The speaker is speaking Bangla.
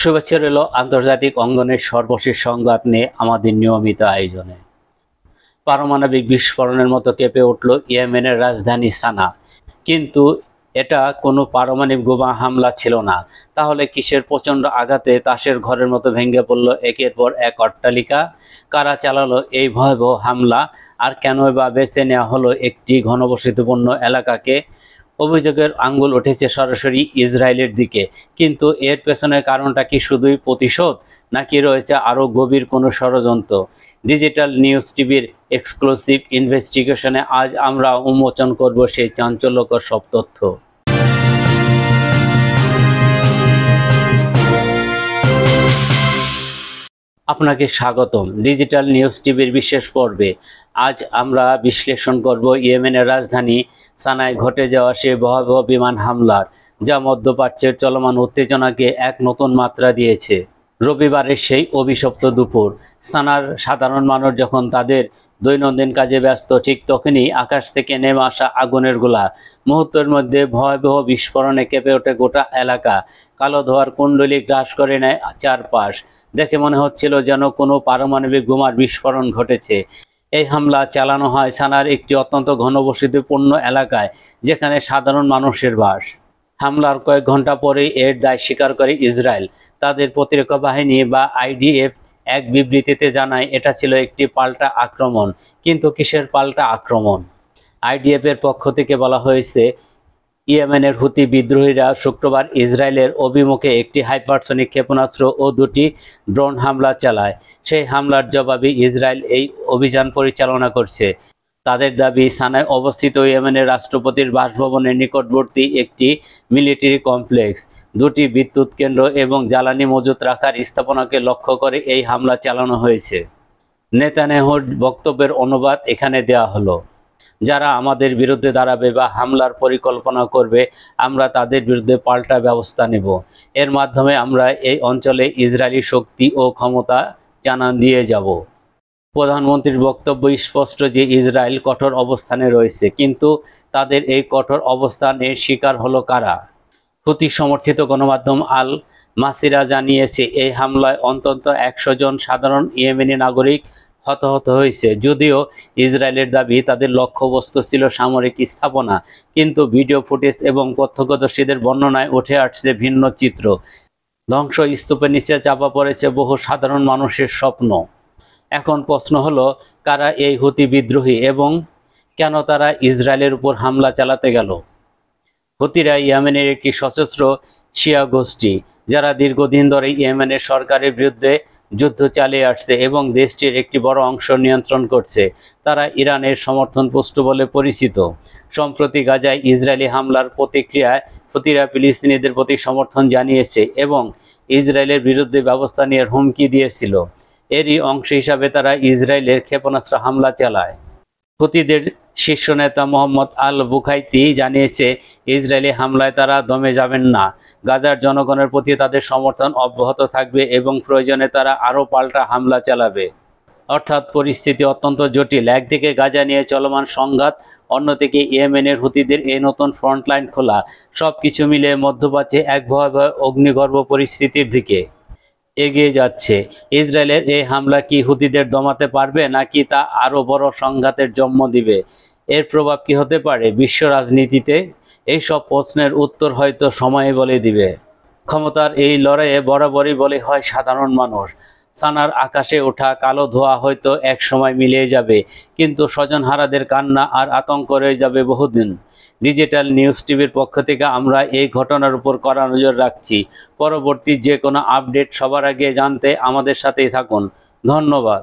শুভেচ্ছা রইল আন্তর্জাতিক অঙ্গনের সর্বশেষ সংবাদ নিয়ে আমাদের নিয়মিত আয়োজনে। পারমাণবিক বিস্ফোরণের মতো কেঁপে উঠল ইয়েমেনের রাজধানী সানা। কিন্তু এটা কোনো পারমাণবিক বোমা হামলা ছিল না। তাহলে কিসের প্রচণ্ড আঘাতে তাসের ঘরের মতো ভেঙে পড়ল একের পর এক অট্টালিকা? কারা চালালো এই ভয়াবহ হামলা? আর কেনই বা বেছে নেওয়া হলো একটি ঘনবসতিপূর্ণ এলাকাকে? অভিযোগের আঙ্গুল উঠেছে সরাসরি ইসরায়েলের দিকে, কিন্তু এর পেছনের কারণটা কি শুধুই প্রতিশোধ, নাকি রয়েছে আরও গভীর কোনো ষড়যন্ত্র? ডিজিটাল নিউজ টিভির এক্সক্লুসিভ ইনভেস্টিগেশনে আজ আমরা উন্মোচন করব সেই চাঞ্চল্যকর সব তথ্য। আপনাকে স্বাগতম ডিজিটাল নিউজ টিভির বিশেষ পর্বে। আজ আমরা বিশ্লেষণ করব ইয়েমেনের রাজধানী সানায় ঘটে যাওয়া সেই ভয়াবহ বিমান হামলার, যা মধ্যপ্রাচ্যের চলমান উত্তেজনাকে এক নতুন মাত্রা দিয়েছে। রবিবারের সেই অভিশপ্ত দুপুর, সানার সাধারণ মানুষ যখন তাদের দৈনন্দিন কাজে ব্যস্ত, ঠিক তখনই আকাশ থেকে নেমে আসা আগুনের গোলা মুহূর্তের মধ্যে ভয়াবহ বিস্ফোরণে কেঁপে ওঠে গোটা এলাকা। কালো ধোঁয়ার কুণ্ডলী গ্রাস করে নেয় চারপাশ। দেখে মনে হচ্ছিল যেন কোনো পারমাণবিক বোমার বিস্ফোরণ ঘটেছে। এই হামলা চালানো হয় সানার একটি অত্যন্ত ঘনবসতিপূর্ণ এলাকায়, যেখানে সাধারণ মানুষের বাস। হামলার কয়েক ঘন্টা পরেই এর দায় স্বীকার করে ইসরায়েল। তাদের প্রতিরক্ষা বাহিনী বা আইডিএফ এক বিবৃতিতে জানায় এটা ছিল একটি পাল্টা আক্রমণ। কিন্তু কিসের পাল্টা আক্রমণ? আইডিএফ এর পক্ষ থেকে বলা হয়েছে, ইয়েমেনের হুতি বিদ্রোহীরা শুক্রবার ইসরায়েলের অভিমুখে একটি হাইপারসনিক ক্ষেপণাস্ত্র ও দুটি ড্রোন হামলা চালায়। সেই হামলার জবাবে ইসরায়েল এই অভিযান পরিচালনা করছে। তাদের দাবি, সানায় অবস্থিত ইয়েমেনের রাষ্ট্রপতির বাসভবনের নিকটবর্তী একটি মিলিটারি কমপ্লেক্স, দুটি বিদ্যুৎ কেন্দ্র এবং জ্বালানি মজুত রাখার স্থাপনাকে লক্ষ্য করে এই হামলা চালানো হয়েছে। নেতানিয়াহুর বক্তব্যের অনুবাদ এখানে দেয়া হলো, যারা আমাদের বিরুদ্ধে দাঁড়াবে বা হামলার পরিকল্পনা করবে, আমরা তাদের বিরুদ্ধে পাল্টা ব্যবস্থা নেব। এর মাধ্যমে আমরা এই অঞ্চলে ইসরায়েলি শক্তি ও ক্ষমতা জানান দিয়ে যাব। প্রধানমন্ত্রীর বক্তব্য স্পষ্ট যে ইসরায়েল কঠোর অবস্থানে রয়েছে, কিন্তু তাদের এই কঠোর অবস্থানের শিকার হলো কারা? হুতি সমর্থিত গণমাধ্যম আল মাসিরা জানিয়েছে, এই হামলায় অন্তত 100 জন সাধারণ ইয়েমেনি নাগরিক হতাহত হয়েছে। যদিও ইসরায়েলের দাবি তাদের লক্ষ্যবস্তু ছিল সামরিক স্থাপনা, কিন্তু ভিডিও ফুটেজ এবং প্রত্যক্ষদর্শীদের বর্ণনায় উঠে আসছে ভিন্ন চিত্র। ধ্বংসস্তূপের নিচে চাপা পড়েছে বহু সাধারণ মানুষের স্বপ্ন। এখন প্রশ্ন হলো, কারা এই হুতি বিদ্রোহী এবং কেন তারা ইসরায়েলের উপর হামলা চালাতে গেল? হুতিরা ইয়েমেনের একটি সশস্ত্র শিয়া গোষ্ঠী, যারা দীর্ঘদিন ধরে ইয়েমেনের সরকারের বিরুদ্ধে যুদ্ধ চালিয়ে আসছে এবং দেশটির একটি বড় অংশ নিয়ন্ত্রণ করছে। তারা ইরানের সমর্থন পুষ্ট বলে পরিচিত। সম্প্রতি গাজায় ইসরায়েলি হামলার প্রতিক্রিয়ায় হুতিরা ফিলিস্তিনিদের প্রতি সমর্থন জানিয়েছে এবং ইসরায়েলের বিরুদ্ধে ব্যবস্থা নেওয়ার হুমকি দিয়েছিল। এরই অংশ হিসাবে তারা ইসরায়েলের ক্ষেপণাস্ত্র হামলা চালায়। হুতিদের শীর্ষ নেতা মোহাম্মদ আল বুখাইতি জানিয়েছে, ইসরায়েলি হামলায় তারা দমে যাবেন না। গাজার জনগণের প্রতি তাদের সমর্থন অব্যাহত থাকবে এবং প্রয়োজনে তারা আরও পাল্টা হামলা চালাবে। অর্থাৎ পরিস্থিতি অত্যন্ত জটিল। একদিকে গাজা নিয়ে চলমান সংঘাত, অন্যদিকে ইয়েমেনের হুতিদের এই নতুন ফ্রন্টলাইন খোলা। সবকিছু মিলে মধ্যপ্রাচ্যে এক ভয়াবহ অগ্নিগর্ভ পরিস্থিতির দিকে এগিয়ে যাচ্ছে। ইসরায়েলের এই হামলা কি হুতিদের দমাতে পারবে, নাকি তা আরও বড় সংঘাতের জন্ম দিবে? এর প্রভাব কি হতে পারে বিশ্ব রাজনীতিতে? এই সব প্রশ্নের উত্তর হয়তো সময় বলে দিবে। ক্ষমতার এই লড়াইয়ে বরাবরই বলে হয় সাধারণ মানুষ। সানার আকাশে ওঠা কালো ধোঁয়া হয়তো এক সময় মিলিয়ে যাবে, কিন্তু স্বজনহারাদের কান্না আর আতঙ্ক রয়ে যাবে বহুদিন। ডিজিটাল নিউজ টিভির পক্ষ থেকে আমরা এই ঘটনার উপর কড়া নজর রাখছি। পরবর্তী যে কোনো আপডেট সবার আগে জানতে আমাদের সাথেই থাকুন। ধন্যবাদ।